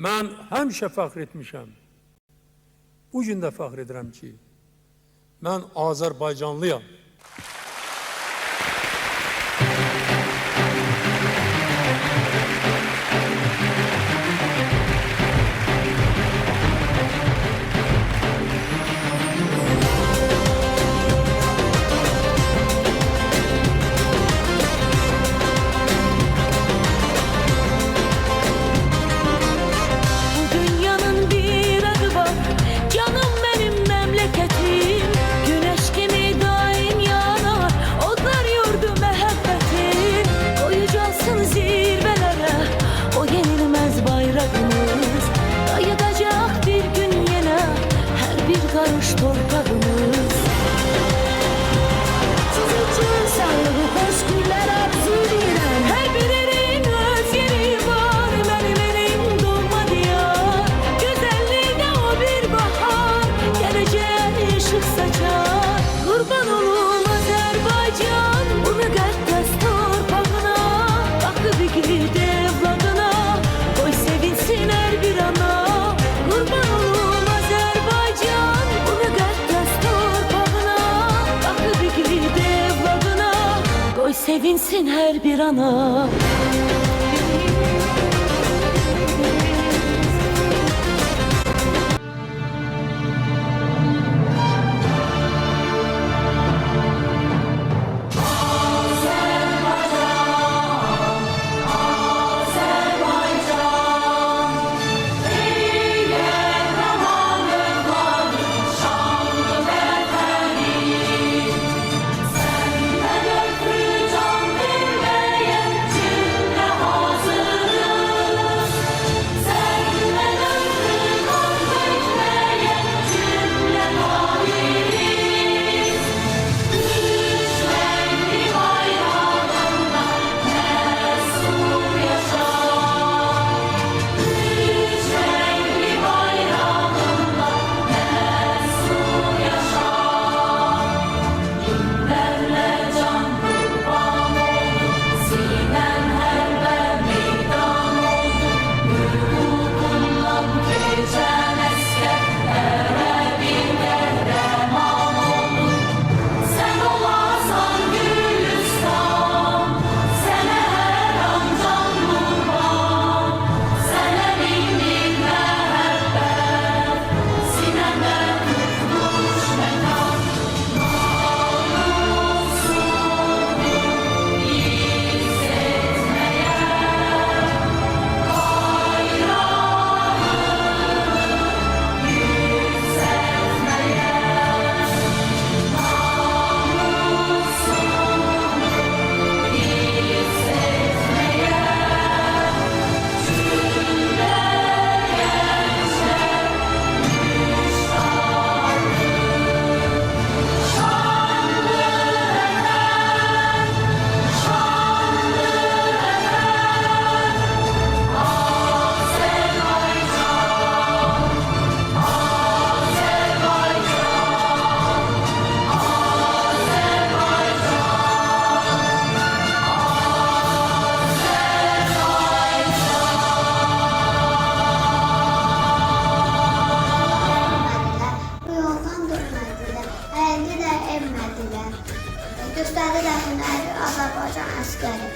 mən həmişə fəxr etmişəm. Bu gün də fəxr edirəm ki, mən Azərbaycanlıyam. Torpağımız siz için sağlığı hoş günler arzu edirəm. Her bir yerin öz yeri var, benim elim doğma diyar. Güzelliğine o bir bahar, geleceğe ışık saçar. Kurban olum Azerbaycan, bu müqəddəs torpağına. Bakı bir gidi evladına, koy sevinsin her bir ana. Kurban olum Azerbaycan, koy sevinsin her bir ana. Göstərdilər hünəri Azərbaycan əskəri.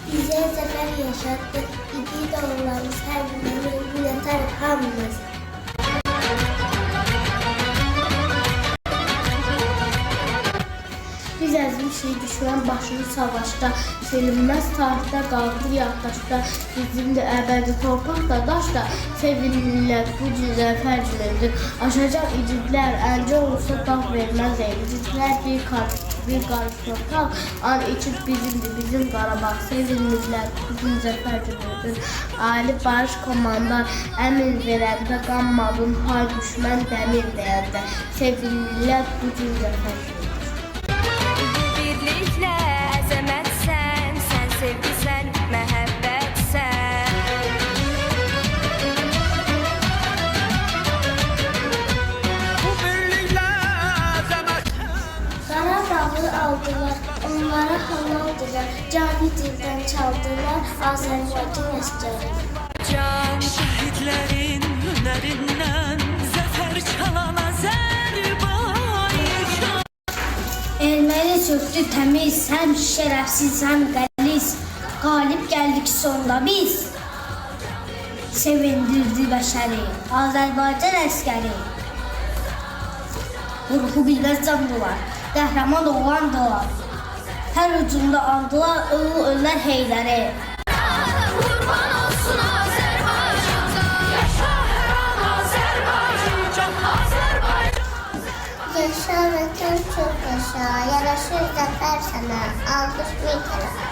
Bizə zəfər yaşatdı, igid oğullarımız hər birimiz, minnətdarıq hamımız. Biz əzmişik düşmən başını savaşda, silinməz tarixdə qaldı yaddaşda. Bizim də əbədi torpaq da daşda, sevinirlər bu cür zəfər günüdür. Aşacaq igidlər, əncə olsa dağ verməz igidlər bir qarış torpaq. An içib bizimdir, bizim Qarabağ, sevinirlər bu gün zəfər günüdür. Ali barış komandar, əmr verəndə qanmadın, hay düşmən dəmir deyəndə. Sevinirlər bu gün zəfər günüdür. Birliklə əzəmətsən, sən sevgisən, məhəbbətsən. Bu birliklə əzəmətsən. Qarabağ aldılar, onlara halaldırlar, cani dildən çaldılar, Azərbaycan əsgəri. Can şehitlerin hünerinden zafer çalan Azerbaycan. Erməni çöktü təmiz, həm şərəfsiz, həm qəliz. Qalib gəldik sonda biz. Sevindirdi bəşəri, Azərbaycan əsgəri. Ruhu bilməz canlılar, qəhrəman oğlandılar. Hər ucunda andılar, ölər heyləri. Kurban olsun Azerbaycan'a. Yaşa her an Azerbaycan, Azerbaycan. Yaşa vətən çox yaşa, yaraşır zəfər sənə, alqış min tərəfdir.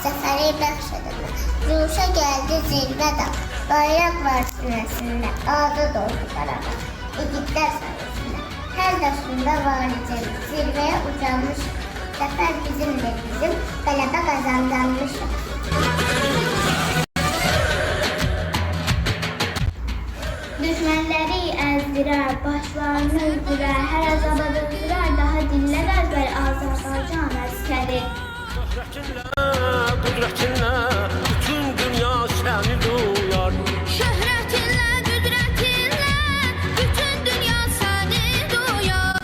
Zəfəri bəxş edəmə, Ruşa gəldi zirvədə, bayraq var sinəsində, adı doldu qarada, igidlər sayəsində. Hər daşında var izim, zirvəyə ucalmış, zəfər bizimdir bizim, qələbə qazandanmışıq. Düşmənləri əzdirər, başlarını öldürər, hər azabada öldürər, daha dinlər əzbər Azərbaycan əskəri. Qudretinlə bütün dünya səni duyar. Şöhretinle, qüdretinle bütün dünya seni duyar.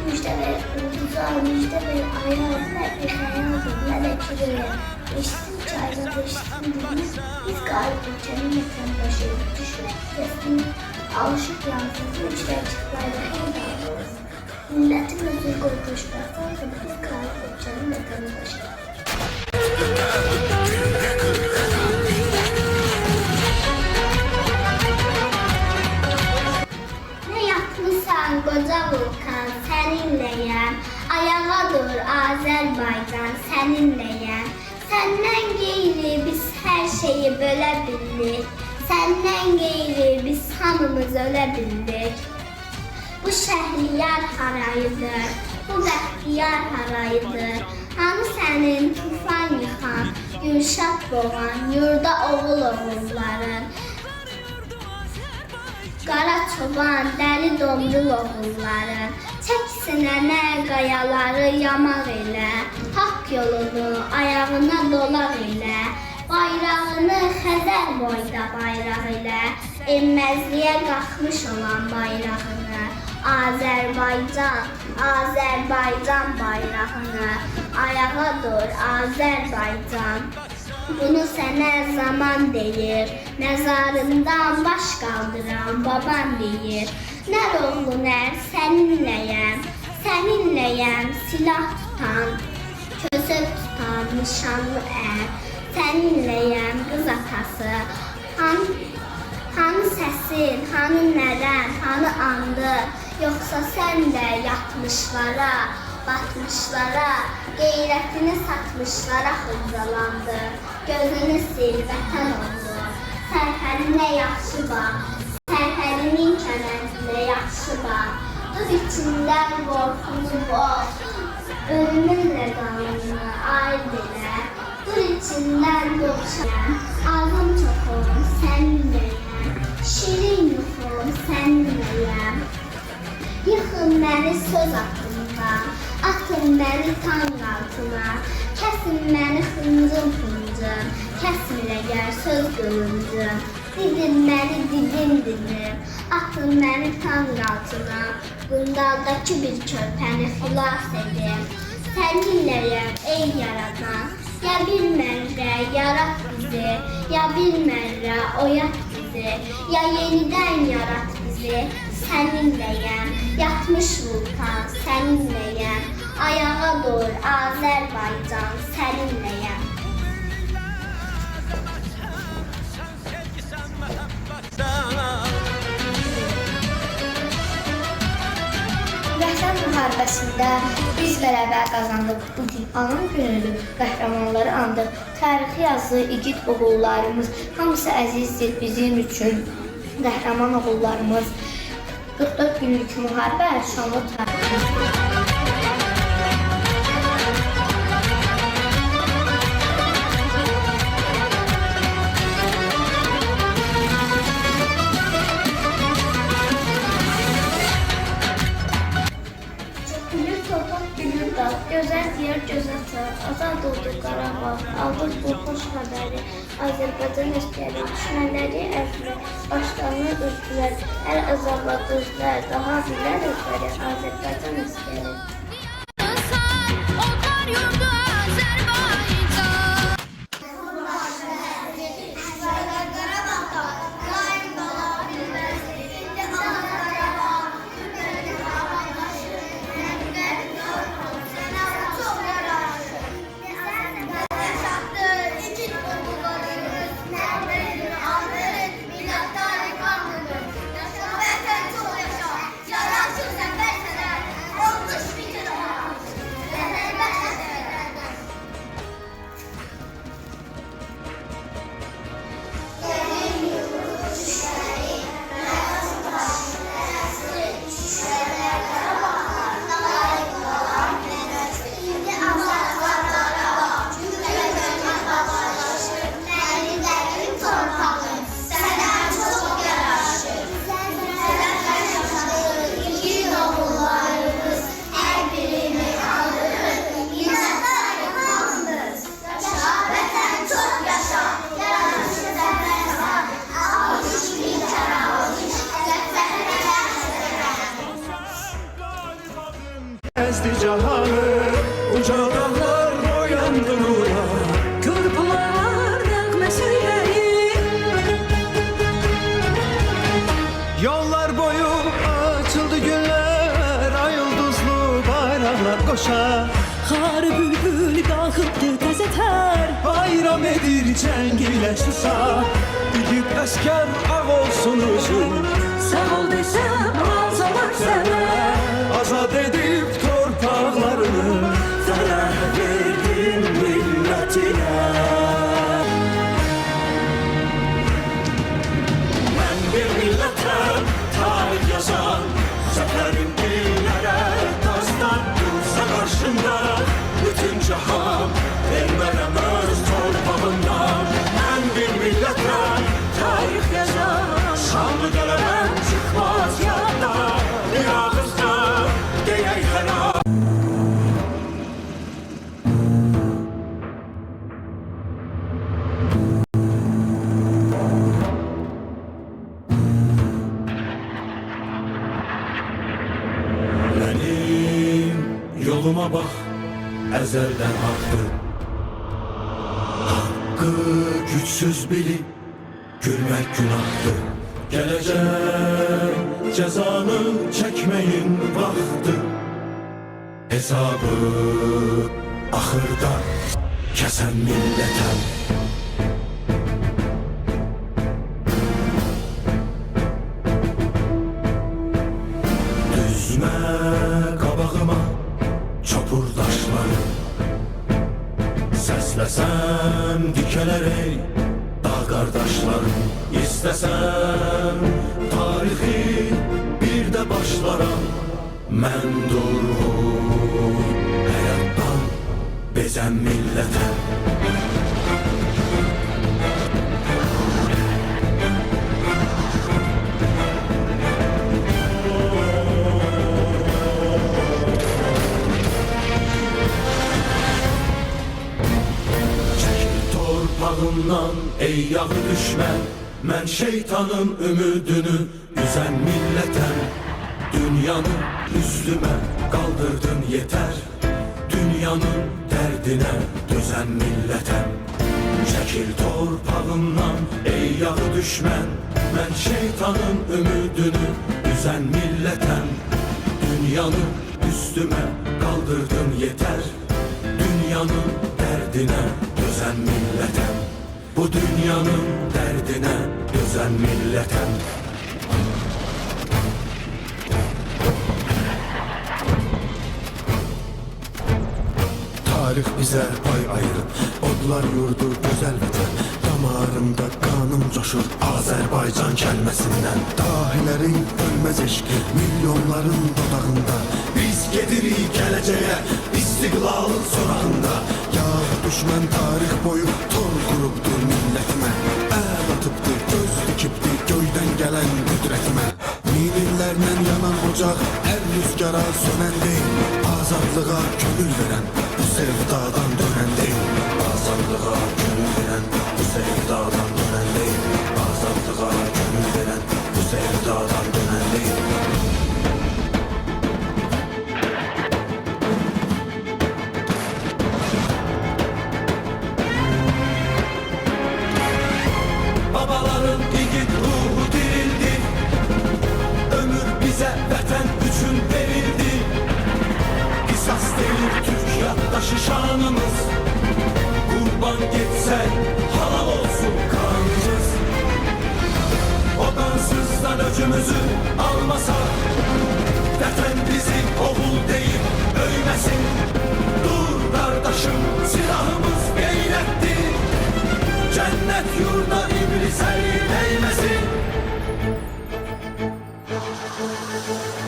Müjdə ver, ulduzlar, müjdə ver, aylar, nə bir xəyaldır, nə də kirəyər. Eşitdim ki, aylar, eşitdim dediniz, biz qalib ölkənin vətəndaşıyıq, düşmək kəsdim, alışıb yansız, müjdə çıxlayla xeyli alırız. Millətin özü qorxuş bəxtdir, biz qalib ölkənin vətəndaşıyıq. Ne yapmışsan koca vulkan seninleyem, ayağa dur Azerbaycan seninleyem. Senden geyri biz her şeyi bölebildik, senden geyri biz hamımız ölebildik. Bu şəhriyar harayıdır, bu bəxtiyar harayıdır. Hanı sənin tufan yıxan, Gülşat boğan, yurda oğul oğulların. Qara çoban, dəli domrul oğulların. Çək sinənə qayaları yamaq elə, haqq yolunu ayağına dolaq elə. Bayrağını Xəzər boyda bayraq elə, enməzliyə qalxmış olan bayrağını. Azərbaycan, Azərbaycan bayrağını, ayağa dur Azərbaycan. Bunu sənə zaman deyir, məzarından baş qaldıran baban deyir. Nər oğlu nər, səninləyəm, səninləyəm, silah tutan, közə tutan, nişanlı ər. Səninləyəm, qız atası, hanı səsin, hanı nərən, hanı andı, yoxsa sən də yatmışlara, batmışlara, qeyrətini satmışlara xırdalandı, gözünü sil, vətən oldu. Sərhədinə yaxşı bax, sərhədinin kənəndinə yaxşı bax, dur içindən qorxunu boğ, ölümünlə qanını aid elə, dur içindən doğuşan, ağım çoxum, səninləyəm, şirin yuxum, səninləyəm. Yıxın məni söz atında, atın məni tank altına, kəsin məni xıncım xıncım, kəsmir əgər söz qılıncım, didin məni didim didim, atın məni tank altına, qundaldakı bir körpəni xilas edim. Səninləyəm ey yaradan, ya bir mərrə yarat bizi, ya bir mərrə oyat bizi, ya yenidən yarat bizi. Səninləyəm, yatmış vulkan, səninləyəm, ayağa dur Azərbaycan, səninləyəm. Vətən müharibəsində biz qələbə qazandıq. Bugün anam günüdür, qəhrəmanları andıq. Tarixi yazdı igid oğullarımız, hamısı əzizdir bizim üçün. Qəhrəman oğullarımız. 44 günlük müharibə şanlı tariximiz. Gülür torpaq, gülür dağ, gözəl diyar göz atır, azad oldu Qarabağ, aldıq bu xoş xəbəri. Azərbaycan əsgəri düşmənləri əzli, başlarını örtdülər, hər azarladılar, daha bilər özləri Azərbaycan əsgəri. Onlar yurdu Azərbaycan. Ezdi cahanı, uca dağlar boyandı nura. Körpüler nəğmə söyləyir. Yollar boyu açıldı günler, ay yıldızlı bayraklar koşar. Xar bülbül qalxıbdı təzə tər. Bayram edir cəng ilə susar. Gidip əskər ağ olsun üzüm. Sağ ol desəm razılar sənə. Azad edip torpaqlarını Fərəh verdin millətinə. ben bir milletten tarih yazan. Zaferim dillere dastan dursa karşımda. Bütün cahan vermem öz torpağından. Ben bir milletten tarih yazan. Şanlı göremem çıkmaz yadda. Bir ağızda deyək hər an. Benim yoluma bak, ezelden haktı. Hakkı güçsüz bilip gülmek günahtı. Gelecek cezanı çekmeyin vakti. Hesabı ahırda kesen milletem. Düzme qabağıma çopurdaşları. Səsləsəm dikələr ey dağ qardaşlarım. İstəsəm tarixi bir də başlaram. Mən durğun həyatdan bezən millətəm. Çəkil torpağımdan ey yağı düşmən. Mən şeytanın ümidini üzən millətəm. Dünyanı üstüme kaldırdın yeter. Dünyanın derdine dözen milletem. Çekil torpağımdan ey yağı düşmən. Ben şeytanın ümidini üzen milletem. Dünyanı üstüme kaldırdın yeter. Dünyanın derdine dözen milletem. Bu dünyanın derdine dözen milletem. Tarih bize pay ayırıp odlar yurdu güzel vətən. Damarımda kanım coşur Azerbaycan kelmesinden. Dahilerin ölmez eşki milyonların dodağında. Biz gedirik geleceğe istiklalın sorağında. Ya düşman tarih boyu tor kuruptur milletime. El atıptır göz dikiptir göyden gelen kudretime. Minillerle yanan ocak her rüzgara sönen değil. Azadlığa gönül veren bu sevdadan dönen vatanımız. Kurban gitsen halal olsun kanımız. O kansızdan öcümüzü almasa, vətən bizi oğul deyip öyməsin. Dur kardeşim, silahımız geyrəttir. Cennet yurda iblis eli değmesin.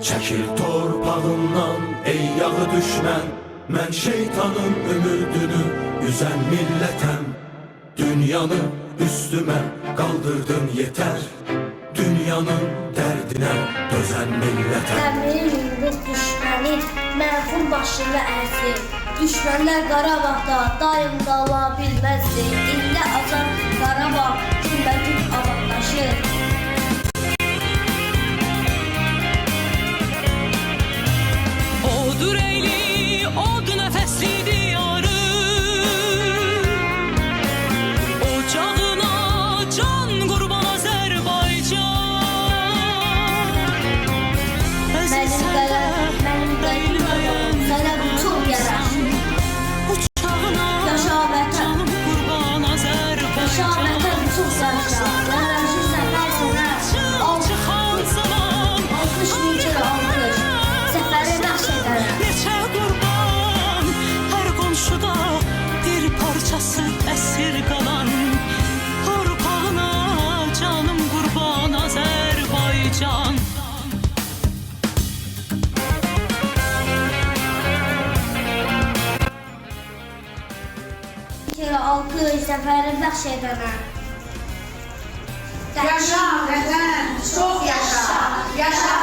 Çekil torpağından ey yağı düşmən. Mən şeytanın ümidini üzen milletem. Dünyanı üstüme kaldırdın yeter. Dünyanın derdine dözen milletem. Dəmir yumruq düşməni mənfur başını əsir. Düşmənlər Qarabağda daim qala bilməzdi. İllə azad Qarabağ günbə-gün abadlaşır. Odur eyli, od nəfəsli diyarı. Ocağına can qurban Azərbaycan. Mənim qələm, sənə bu çox yaraşır. Uçağına Yaşa vətən, canım qurban yaşa Azərbaycan. vətən çox yaşa. Yaraşır səfər sənə. Çıxan zaman Alqış necə alqış. Səfəri bəxş edərəm. neçə qurban, hər qonşuda bir parçası əsir qalan. Torpağına canım qurban Azərbaycan. Bir kere alqış səfəri bəxş edərəm. Yaşa vətən, çox yaşa, yaşa